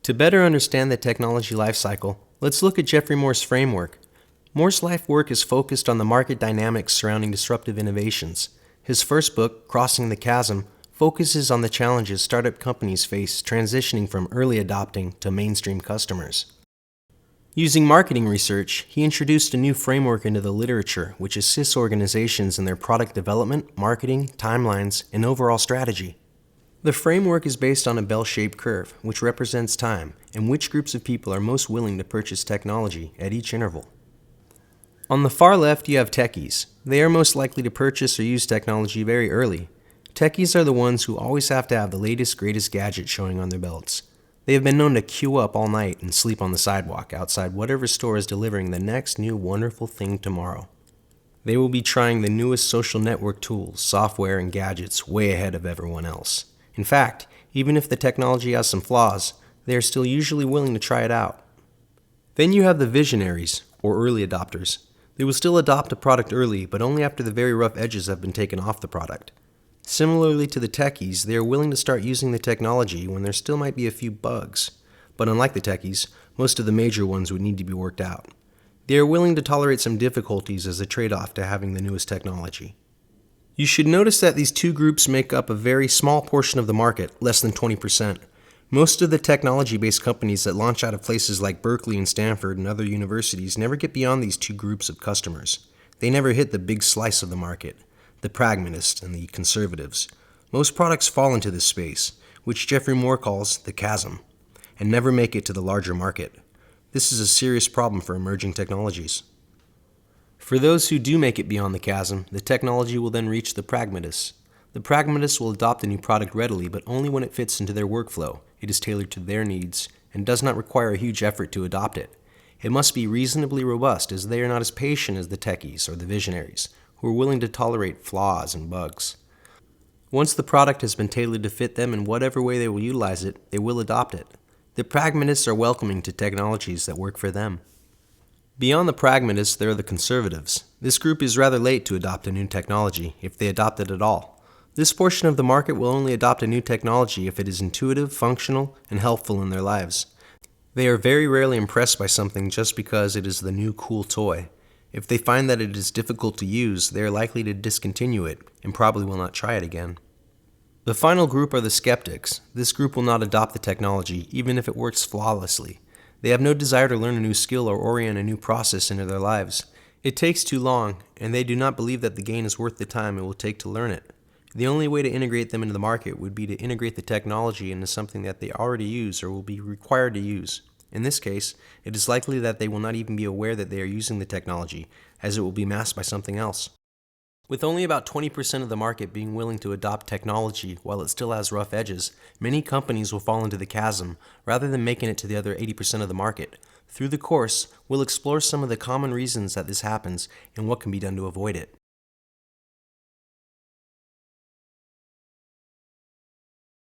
To better understand the technology lifecycle, let's look at Geoffrey Morse's framework. Morse's life work is focused on the market dynamics surrounding disruptive innovations. His first book, Crossing the Chasm, focuses on the challenges startup companies face transitioning from early adopting to mainstream customers. Using marketing research, he introduced a new framework into the literature which assists organizations in their product development, marketing, timelines, and overall strategy. The framework is based on a bell-shaped curve, which represents time and which groups of people are most willing to purchase technology at each interval. On the far left, you have techies. They are most likely to purchase or use technology very early. Techies are the ones who always have to have the latest, greatest gadget showing on their belts. They have been known to queue up all night and sleep on the sidewalk outside whatever store is delivering the next new wonderful thing tomorrow. They will be trying the newest social network tools, software, and gadgets way ahead of everyone else. In fact, even if the technology has some flaws, they are still usually willing to try it out. Then you have the visionaries, or early adopters. They will still adopt a product early, but only after the very rough edges have been taken off the product. Similarly to the techies, they are willing to start using the technology when there still might be a few bugs. But unlike the techies, most of the major ones would need to be worked out. They are willing to tolerate some difficulties as a trade-off to having the newest technology. You should notice that these two groups make up a very small portion of the market, less than 20%. Most of the technology-based companies that launch out of places like Berkeley and Stanford and other universities never get beyond these two groups of customers. They never hit the big slice of the market, the Pragmatists and the Conservatives. Most products fall into this space, which Geoffrey Moore calls the chasm, and never make it to the larger market. This is a serious problem for emerging technologies. For those who do make it beyond the chasm, the technology will then reach the Pragmatists. The Pragmatists will adopt a new product readily, but only when it fits into their workflow. It is tailored to their needs and does not require a huge effort to adopt it. It must be reasonably robust, as they are not as patient as the techies or the visionaries, who are willing to tolerate flaws and bugs. Once the product has been tailored to fit them in whatever way they will utilize it, they will adopt it. The Pragmatists are welcoming to technologies that work for them. Beyond the Pragmatists, there are the Conservatives. This group is rather late to adopt a new technology, if they adopt it at all. This portion of the market will only adopt a new technology if it is intuitive, functional, and helpful in their lives. They are very rarely impressed by something just because it is the new cool toy. If they find that it is difficult to use, they are likely to discontinue it and probably will not try it again. The final group are the Skeptics. This group will not adopt the technology, even if it works flawlessly. They have no desire to learn a new skill or orient a new process into their lives. It takes too long, and they do not believe that the gain is worth the time it will take to learn it. The only way to integrate them into the market would be to integrate the technology into something that they already use or will be required to use. In this case, it is likely that they will not even be aware that they are using the technology, as it will be masked by something else. With only about 20% of the market being willing to adopt technology while it still has rough edges, many companies will fall into the chasm rather than making it to the other 80% of the market. Through the course, we'll explore some of the common reasons that this happens and what can be done to avoid it.